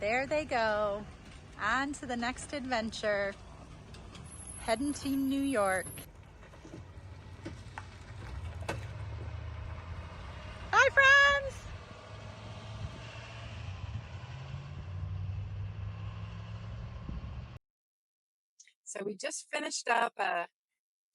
there they go. On to the next adventure. Heading to New York. Bye, friends! So we just finished up a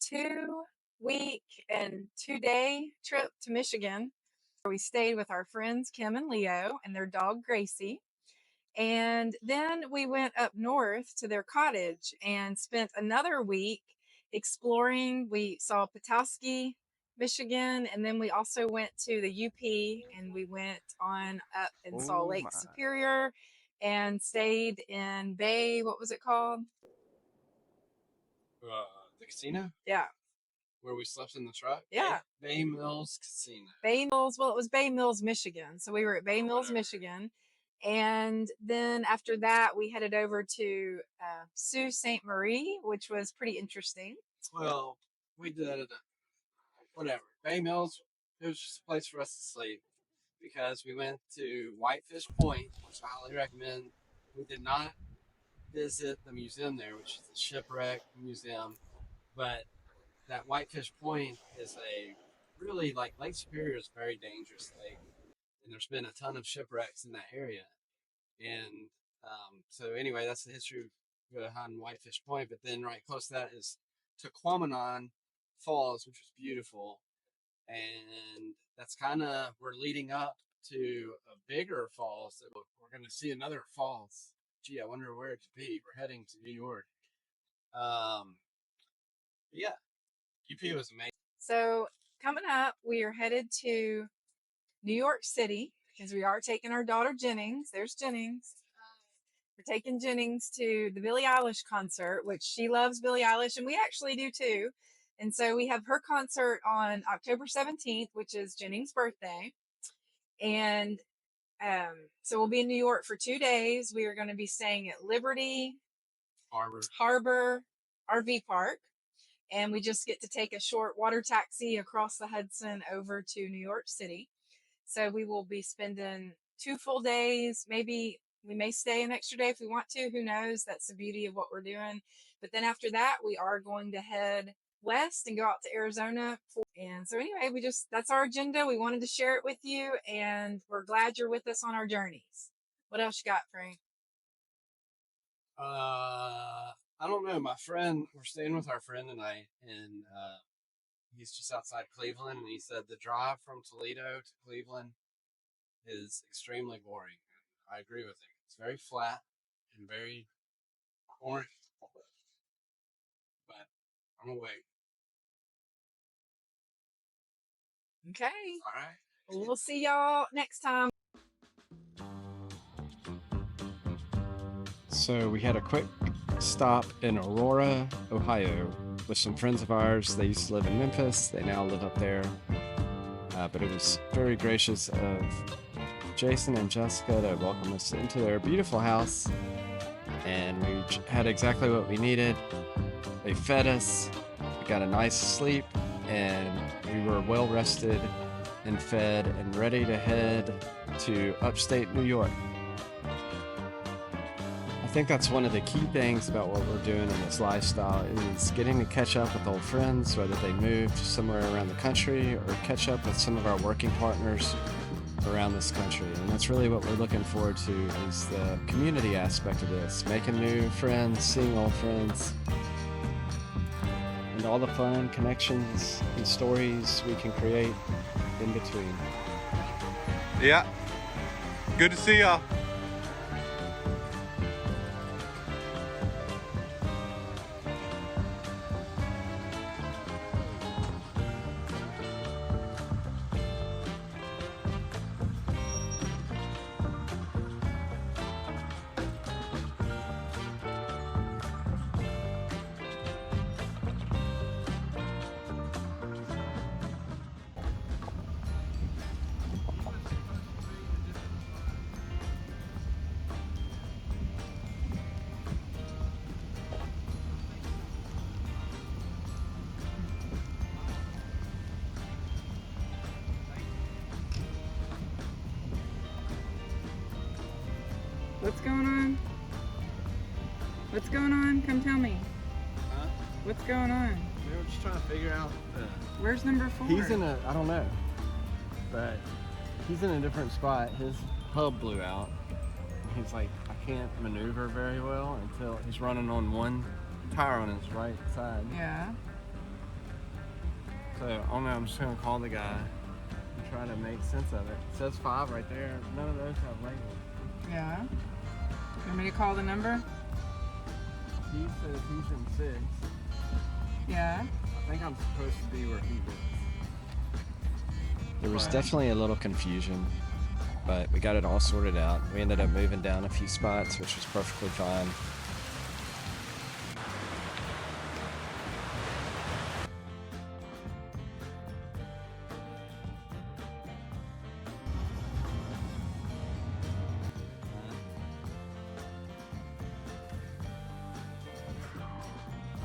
2-week and 2-day trip to Michigan. We stayed with our friends Kim and Leo and their dog Gracie. And then we went up north to their cottage and spent another week exploring. We saw Petoskey, Michigan, and then we also went to the UP and we went on up and saw Lake Superior and stayed in Bay, what was it called? The casino? Yeah. Where we slept in the truck? Yeah. Bay Mills Casino. Bay Mills, well, it was Bay Mills, Michigan. So we were at Bay Mills, Michigan. And then after that, we headed over to Sault Ste. Marie, which was pretty interesting. Well, we did whatever. Bay Mills, it was just a place for us to sleep because we went to Whitefish Point, which I highly recommend. We did not visit the museum there, which is the Shipwreck Museum, but that Whitefish Point is a really, like, Lake Superior is a very dangerous lake, and there's been a ton of shipwrecks in that area. And so anyway, that's the history behind Whitefish Point. But then right close to that is Tequamanon Falls, which was beautiful. And that's kind of, we're leading up to a bigger falls that we're going to see another falls. Gee, I wonder where it could be. We're heading to New York. Yeah, UP was amazing. So coming up, we are headed to New York City because we are taking our daughter Jennings. There's Jennings. We're taking Jennings to the Billie EIlish concert, which she loves Billie EIlish, and we actually do too. And so we have her concert on October 17th, which is Jennings' birthday. And so we'll be in New York for 2 days. We are going to be staying at Liberty Harbor RV Park. And we just get to take a short water taxi across the Hudson over to New York City. So we will be spending 2 full days. Maybe we may stay an extra day if we want to. Who knows? That's the beauty of what we're doing. But then after that, we are going to head west and go out to Arizona. And so anyway, that's our agenda. We wanted to share it with you, and we're glad you're with us on our journeys. What else you got, Frank? I don't know. We're staying with our friend tonight, and he's just outside Cleveland, and he said the drive from Toledo to Cleveland is extremely boring. I agree with him. It's very flat and very boring. But I'm gonna wait. Okay. All right. Well, we'll see y'all next time. So we had a quick stop in Aurora, Ohio, with some friends of ours. They used to live in Memphis. They now live up there. But it was very gracious of Jason and Jessica to welcome us into their beautiful house. And we had exactly what we needed. They fed us. We got a nice sleep. And we were well rested and fed and ready to head to upstate New York. I think that's one of the key things about what we're doing in this lifestyle is getting to catch up with old friends, whether they moved somewhere around the country or catch up with some of our working partners around this country. And that's really what we're looking forward to is the community aspect of this, making new friends, seeing old friends, and all the fun connections and stories we can create in between. Yeah, good to see y'all. What's going on? What's going on? Come tell me. Huh? What's going on? We were just trying to figure out. Where's number 4? He's in a, I don't know, but he's in a different spot. His hub blew out. He's like, I can't maneuver very well until he's running on one tire on his right side. Yeah. So I don't know, I'm just gonna call the guy and try to make sense of it. It says 5 right there. None of those have labels. Yeah. You want me to call the number? He says he's in 6. Yeah. I think I'm supposed to be where he is. There was definitely a little confusion, but we got it all sorted out. We ended up moving down a few spots, which was perfectly fine.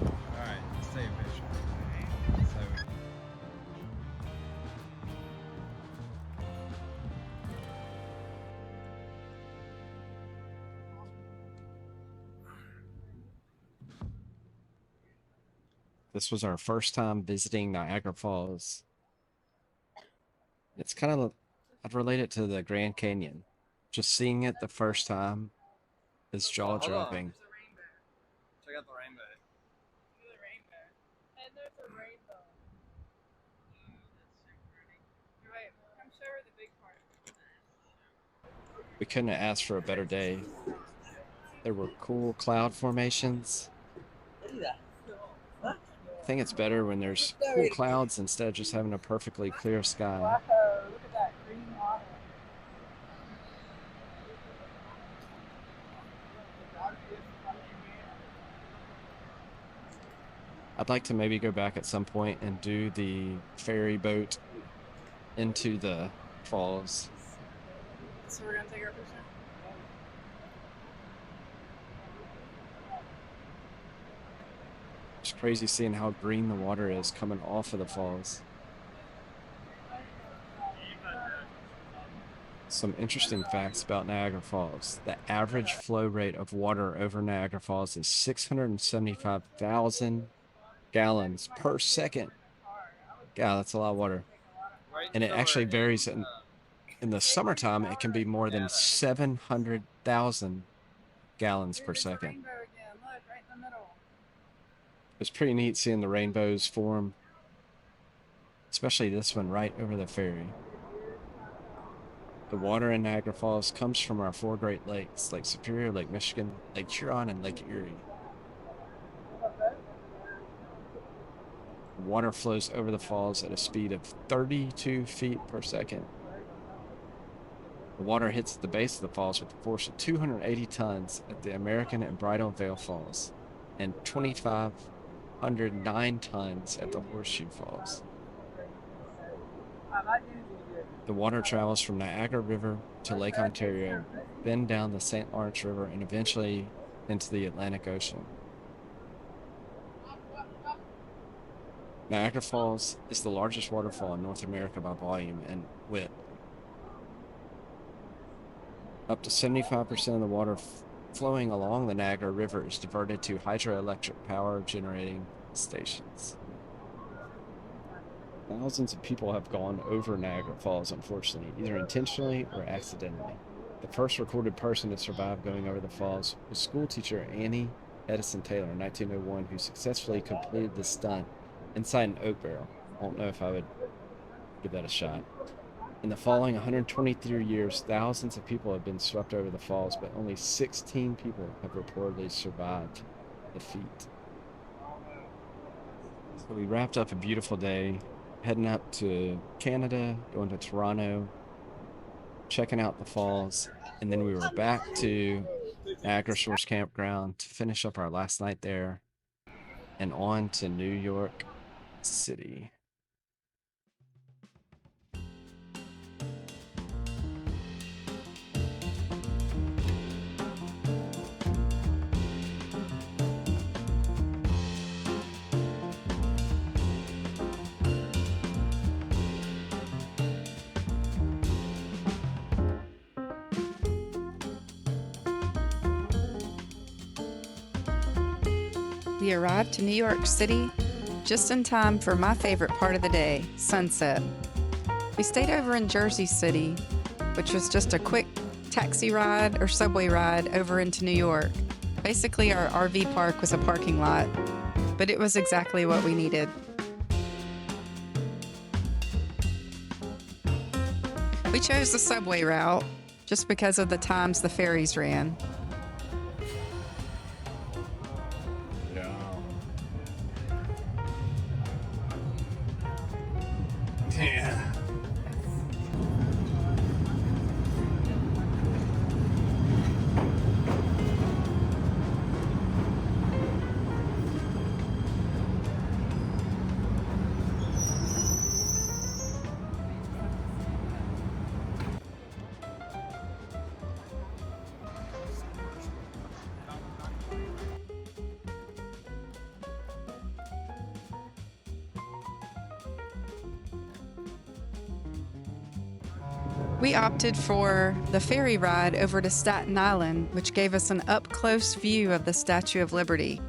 Alright, stay patient. So this was our first time visiting Niagara Falls. It's kind of, I'd relate it to the Grand Canyon. Just seeing it the first time is jaw dropping. Check out the rainbow. And there's a rainbow. Right, come show her the big part. We couldn't have asked for a better day. There were cool cloud formations. I think it's better when there's cool clouds instead of just having a perfectly clear sky. Wow, look at that green water. I'd like to maybe go back at some point and do the ferry boat into the falls. So we're gonna take our picture? It's crazy seeing how green the water is coming off of the falls. Some interesting facts about Niagara Falls. The average flow rate of water over Niagara Falls is 675,000 gallons per second. Yeah, that's a lot of water. And it actually varies. In the summertime, it can be more than 700,000 gallons per second. Rainbow again. Look, right in the middle. It's pretty neat seeing the rainbows form, especially this one right over the ferry. The water in Niagara Falls comes from our 4 Great Lakes, Lake Superior, Lake Michigan, Lake Huron, and Lake Erie. The water flows over the falls at a speed of 32 feet per second. The water hits the base of the falls with a force of 280 tons at the American and Bridal Veil Falls and 2,509 tons at the Horseshoe Falls. The water travels from Niagara River to Lake Ontario, then down the St. Lawrence River, and eventually into the Atlantic Ocean. Niagara Falls is the largest waterfall in North America by volume and width. Up to 75% of the water flowing along the Niagara River is diverted to hydroelectric power generating stations. Thousands of people have gone over Niagara Falls, unfortunately, either intentionally or accidentally. The first recorded person to survive going over the falls was schoolteacher Annie Edison Taylor in 1901, who successfully completed the stunt inside an oak barrel. I don't know if I would give that a shot. In the following 123 years, thousands of people have been swept over the falls, but only 16 people have reportedly survived the feat. So we wrapped up a beautiful day, heading up to Canada, going to Toronto, checking out the falls, and then we were back to Niagara Shores Campground to finish up our last night there, and on to New York City. We arrived to New York City just in time for my favorite part of the day, sunset. We stayed over in Jersey City, which was just a quick taxi ride or subway ride over into New York. Basically, our RV park was a parking lot, but it was exactly what we needed. We chose the subway route just because of the times the ferries ran. Yeah. We opted for the ferry ride over to Staten Island, which gave us an up-close view of the Statue of Liberty.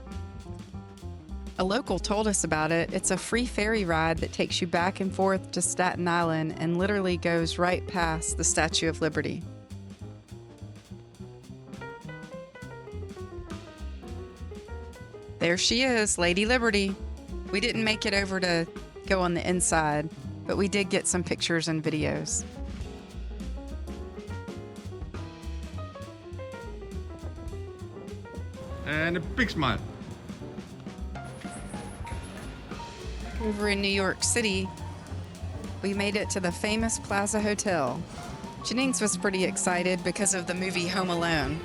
A local told us about it. It's a free ferry ride that takes you back and forth to Staten Island and literally goes right past the Statue of Liberty. There she is, Lady Liberty. We didn't make it over to go on the inside, but we did get some pictures and videos. And a big smile. Over in New York City, we made it to the famous Plaza Hotel. Jennings was pretty excited because of the movie Home Alone.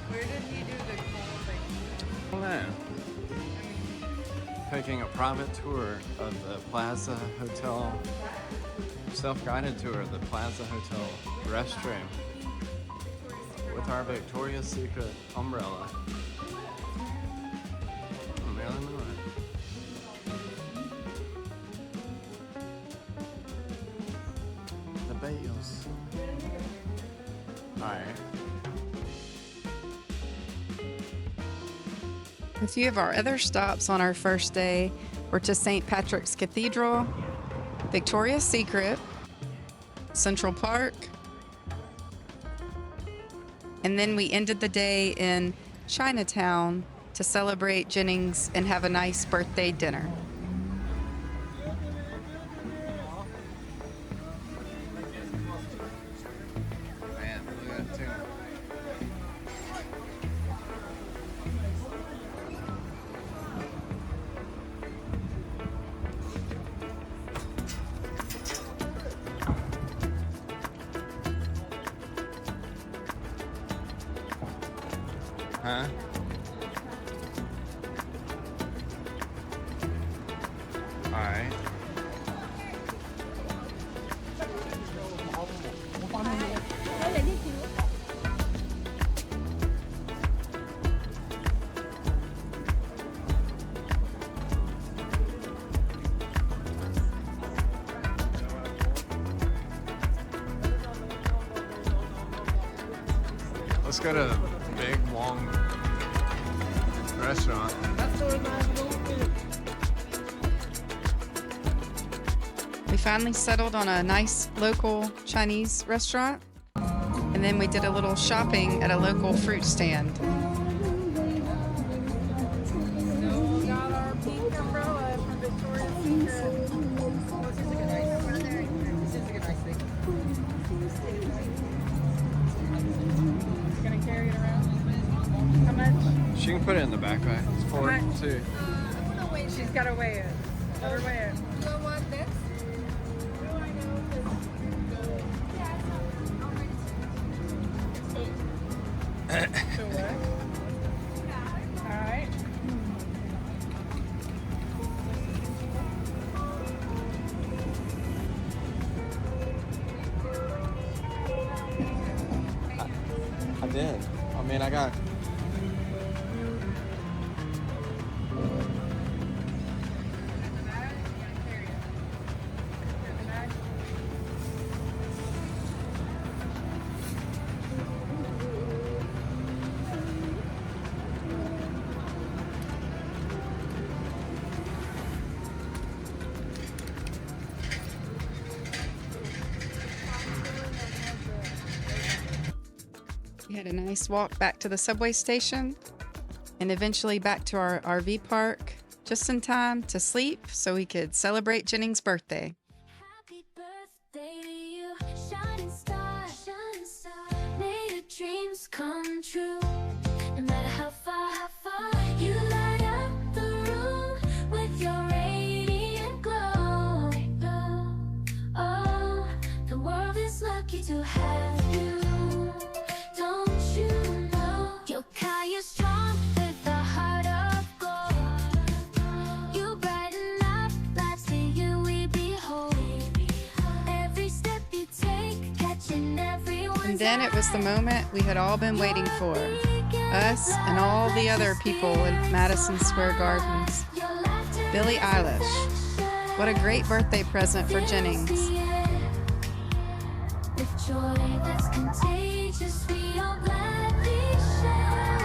Where did he do the call thing? I don't know. Taking a private tour of the Plaza Hotel, self-guided tour of the Plaza Hotel restroom with our Victoria's Secret umbrella. Oh, Marilyn Monroe. The Bales. Alright. A few of our other stops on our first day were to St. Patrick's Cathedral, Victoria's Secret, Central Park, and then we ended the day in Chinatown to celebrate Jennings and have a nice birthday dinner. Man, look at that too. Huh? Alright. Let's go to big, long restaurant. We finally settled on a nice local Chinese restaurant, and then we did a little shopping at a local fruit stand. We got our pink umbrella from Victoria's Secret. This is a good nice one. This is a good nice thing. You're gonna carry it around? How much? She can put it in the backpack. It's for How much? two. She's gotta weigh it. Let her weigh it. You want this? So what? Alright. I did. I mean, I got. had a nice walk back to the subway station and eventually back to our RV park just in time to sleep so we could celebrate Jennings' birthday. Happy birthday to you, shining star, may your dreams come true. No matter how far you light up the room with your radiant glow. Oh, the world is lucky to have you. Don't you know you're kind, you're strong with a heart of gold. You brighten up lives to you we behold. Every step you take, catching everyone's And then it was the moment we had all been waiting for. Us and all the other people in Madison Square Gardens. Billie EIlish. What a great birthday present for Jennings. With joy that's contagious, we all gladly share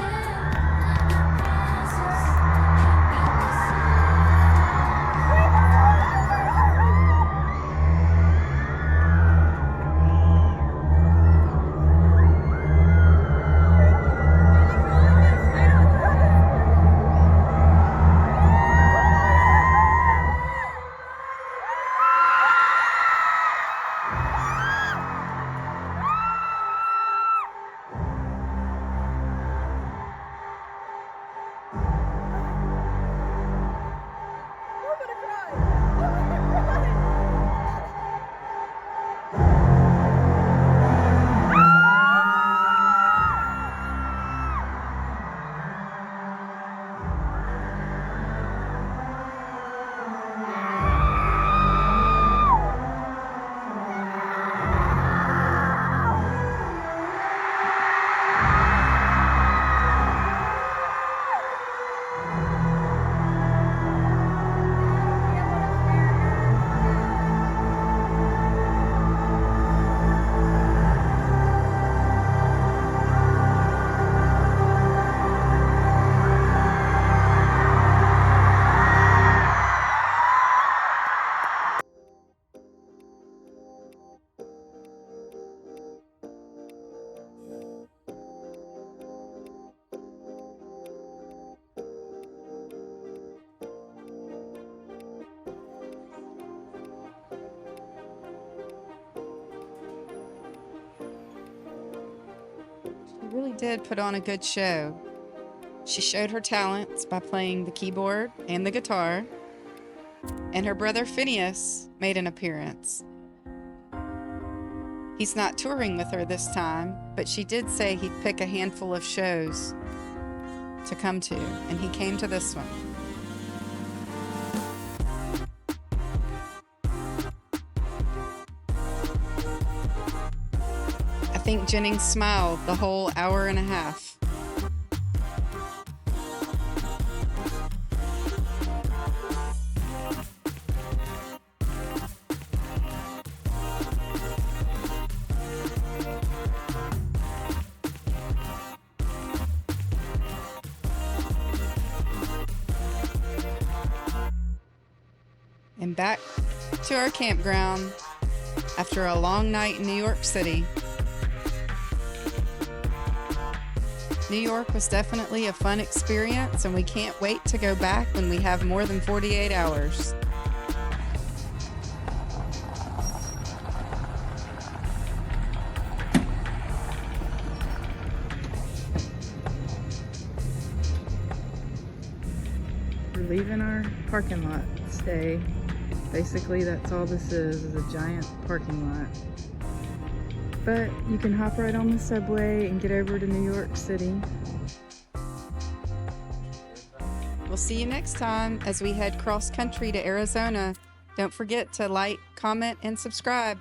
your presence, She really did put on a good show. She showed her talents by playing the keyboard and the guitar, and her brother Phineas made an appearance. He's not touring with her this time, but she did say he'd pick a handful of shows to come to, and he came to this one. I think Jennings smiled the whole hour and a half. And back to our campground after a long night in New York City. New York was definitely a fun experience, and we can't wait to go back when we have more than 48 hours. We're leaving our parking lot today. Basically, that's all this is a giant parking lot. But you can hop right on the subway and get over to New York City. We'll see you next time as we head cross country to Arizona. Don't forget to like, comment, and subscribe.